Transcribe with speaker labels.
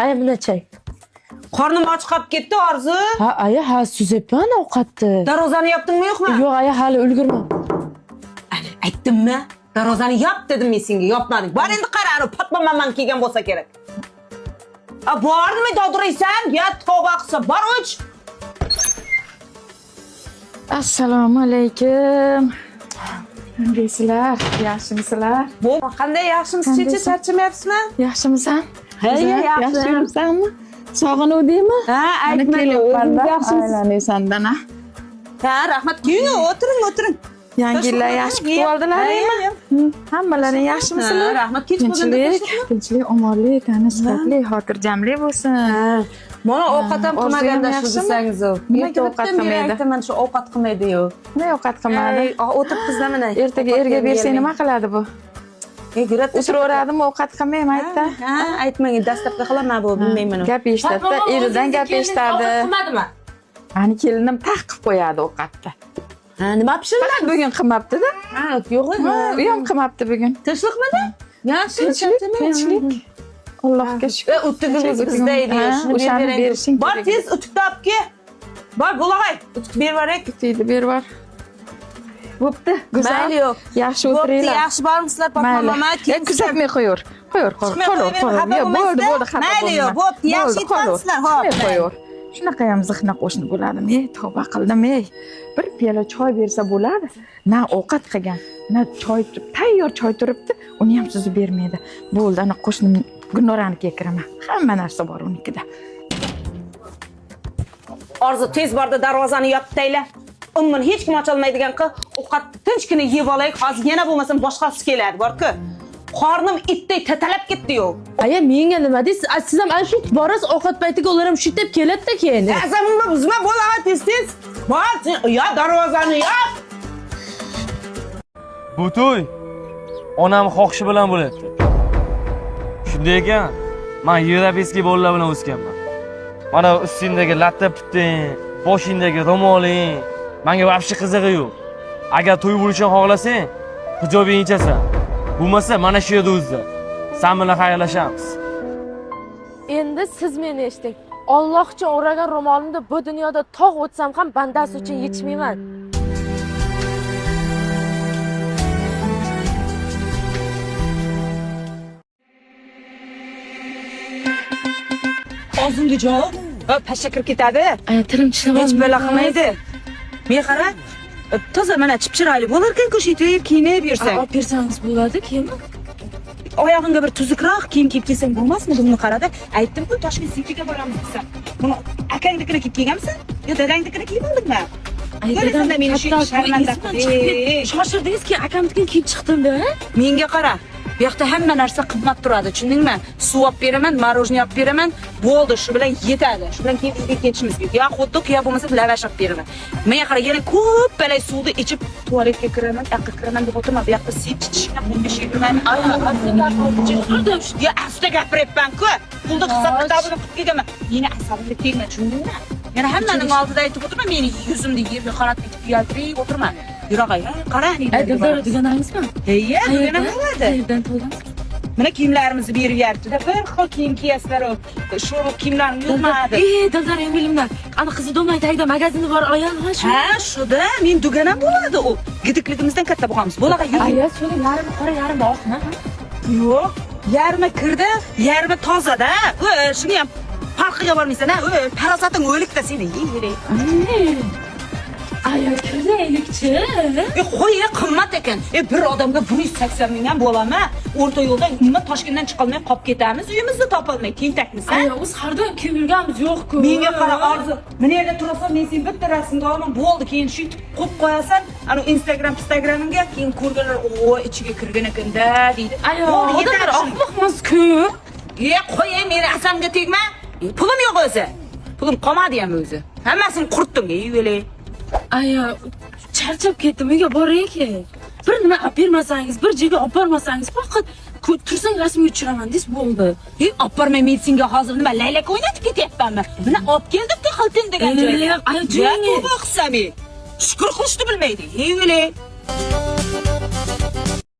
Speaker 1: Aya buna chay.
Speaker 2: Qornim och qolib ketdi, Orzu.
Speaker 1: Ha, aya, ha, suzayapman ovqatni.
Speaker 2: Darvozani yopdingmi, yo'qmi?
Speaker 1: Yo'q, aya, hali ulgurmam.
Speaker 2: Ana, aytdimmi? Darvozani yop dedim men senga, yopmading. Bor endi qara, Fatma mamam kelgan bo'lsa kerak. Bormi doduraysan? Ya tavba qilsa, bor uch.
Speaker 3: Assalomu alaykum. Qandaysizlar? Yaxshimisizlar?
Speaker 2: Bu qanday yaxshimisiz? Charchamayapsizmi?
Speaker 3: Yaxshimisan?
Speaker 2: Ha, yaxshi.
Speaker 3: Yaxshimisanmi? Sog'inuvdingmi?
Speaker 2: Ha, aytma, yaxshimisiz.
Speaker 3: Aylanaysan-dan.
Speaker 2: Ha, rahmat. Keyin o'tiring.
Speaker 3: Yangi yillar yaxshi kutib oldilaringmi? Hammalaring yaxshimisizlar?
Speaker 2: Rahmat. Kech bo'lganda
Speaker 3: tinchlik, omonlik, tanish-sifatli, xotirjamlik bo'lsin.
Speaker 2: Mana ovqat ham qilmaganda shu desangiz.
Speaker 3: Nimaga ovqat qilmaydi?
Speaker 2: Mana shu ovqat qilmaydi-yu.
Speaker 3: Nima ovqat qilmadi?
Speaker 2: O'tiribsizda mana.
Speaker 3: Ertaga erga bersang nima qiladi bu? O'tiraveradimi, ovqat qilmayman aytdi.
Speaker 2: Ha, aytmang, dastlabki qilaman bu, bilmayman.
Speaker 3: Gap eshitadi, eridan gap eshitadi.
Speaker 1: Qilmadimi?
Speaker 3: Mani kelinim taqib qo'yadi ovqatda.
Speaker 2: Ha, nima pishirdi?
Speaker 3: Bugun qilmabdi-da.
Speaker 2: Ha, yo'q.
Speaker 3: U ham qilmabdi bugun.
Speaker 2: Tinchlikmidi? Yaxshi,
Speaker 3: tinchlik. Allohga shukr.
Speaker 2: O'ttigingiz bizda edi.
Speaker 3: O'shani berishing
Speaker 2: kerak. Bor, tez utib olib kel. Bor, bo'lag'ay. Utib berib yuboray.
Speaker 3: Utib berib yubor. Bo'pti, go'zal.
Speaker 2: Mayli, yo'q.
Speaker 3: Yaxshi o'tiringlar.
Speaker 2: Yaxshi bormisizlar, Fatma mama?
Speaker 3: Kuzatmay qo'yur. Qo'yur. Bo'ldi, xafa bo'lma.
Speaker 2: Mayli, yo'q. Bo'pti, yaxshi yetibsizlar, xo'p.
Speaker 3: Qo'yur. Shunaqa ham zihna qo'shni bo'ladimi? Tavba qildim, bir piyola choy bersa bo'ladi. Na ovqat qilgan, na choy, tayyor choy turibdi, uni ham suzib bermaydi. Bo'ldi, ana qo'shnim Gulnoranikiga kiraman. Hamma narsa bor unikida.
Speaker 2: Orzu tez borda darvozani yopib tayla. Umuman hech kim ocholmaydigan qil, ovqat tinchgina yeb olaylik. Hozir yana bo'lmasam boshqasi keladi, bor-ku. Qornim itday tatalab ketdi-yu.
Speaker 1: Aya, menga nima deysiz? Siz ham ana shu borasiz ovqat paytiga ular ham shitib keladi-da keyin.
Speaker 2: Azamimni buzma, bo'ladi tez-tez. Bor, yo darvozani yop.
Speaker 4: Bu to'y onam xohishi bilan bo'lyapti. Shunday ekan, men yevropeyskiy bolalar bilan o'sganman. Mana ustingdagi latta-puting, boshingdagi ro'moling menga vobshe qizig'i yo'q. Agar to'y bo'lishini xohlasang, hijobingni yechasan. Bo'lmasa mana shu yerda o'zda. Sen bilan xayrlashamiz.
Speaker 1: Endi siz meni eshiting. Alloh uchun o'ragan ro'molimni bu dunyoda tog' o'tsam ham bandasi uchun yechmayman.
Speaker 2: Og'zimga javob. Pashsha kirib ketadi.
Speaker 1: Aya, tilim tishlab
Speaker 2: Hech bala qilmaydi. Men qara, toza mana chipchiroyli bo'larkan-ku shu to'yib kiyinib yursang.
Speaker 1: Olib bersangiz bo'ladi, keyin.
Speaker 2: Oyog'ingga bir tuzukroq kiyim kiyib kelsang bo'lmasmi? Buni qarada. Aytdim-ku, Toshkent City'ga boramiz desa. Buni akangnikini kiyib kelganmisan? Yo, dadangnikini kiyib oldingmi? Dadam meni shu sharmanda qildi.
Speaker 1: Shoshirdingiz-ki, akamnikini kiyib chiqdim-da.
Speaker 2: Menga qara. Bu yoqda hamma narsa qimmat turadi, tushundingmi? Suv olib beraman, marojniy olib beraman, bo'ldi, shu bilan yetadi. Shu bilan keyin bizga ketishimiz kerak. Yo, xuddi yo bo'lmasa lavash olib beraman. Menga qara, yana ko'p balay suvni ichib tualetga kiraman, yoqqa kiraman deb o'tirma. Bu yoqda sen chiqishga bunga shekilman. Ya, asta gapiryapman-ku. Pulni hisob kitobini qilib kelganman. Meni asabimga tegma, tushundingmi? Yana hammaning oldida aytib o'tirma, meni yuzimni yerga qaratib uyaltirib o'tirma. Yurag'ay, qara,
Speaker 1: Dildora deganingizmi?
Speaker 2: Iya, nima bo'ladi?
Speaker 1: Qayerdan to'ldingiz?
Speaker 2: Mana kiyimlarimizni berib yuribdi-da. Bir xil kiyim kiyasizlar. Shu kiyimlarni yo'qmadi.
Speaker 1: Dildora, men bilmayman. Ana qizi do'may tagida magazini bor, oyog'i shu.
Speaker 2: Ha, shuda men duganam bo'ladi u. Gidikligimizdan katta bo'lamiz. Bo'lag'a yuz.
Speaker 1: Aya, shuni yarmi qora, yarmi oqmi?
Speaker 2: Yo'q, yarmi kirdi, yarmi toza-da. Shuni ham farqiga bormaysan-a? Farosating o'likda seni.
Speaker 1: Aya, kiraylikchi.
Speaker 2: Qo'y, qimmat ekan. Bir odamga 180 ming ham bo'ladimi? O'rta yo'ldan umuman Toshkentdan chiqolmay qolib ketamiz, uyimizni topolmay tentakmisan.
Speaker 1: Aya, biz har doim kelib yurganmiz yo'q-ku.
Speaker 2: Menga qara, Orzu. Meni yerda turasan, men sen bitta rasmni olaman, bo'ldi. Keyin shu qo'yib qo'yasan, ana Instagram'imga keyin ko'rganlar, "O, ichiga kirgan ekan-da" deydi.
Speaker 1: Aya, odamlar ahmoqmas-ku.
Speaker 2: Qo'y, meni asamga tegma. Pulim yo'q o'zi. Pulim qolmadi ham o'zi. Hammasini qurtdim, yeyvele.
Speaker 1: Aya, charchab ketdim, uyga boray-ki. Bir nima olib bermasangiz, bir joyga olib bormasangiz, faqat tursang rasmga tushiraman desiz bo'ldi.
Speaker 2: Olib bormay men senga hozir nima laylak o'ynatib ketyapmanmi? Mana olib keldik-ku xiltin degan joyga.
Speaker 1: Aya, joyinga
Speaker 2: Shukur qilishni bilmaydi. Yeyvele.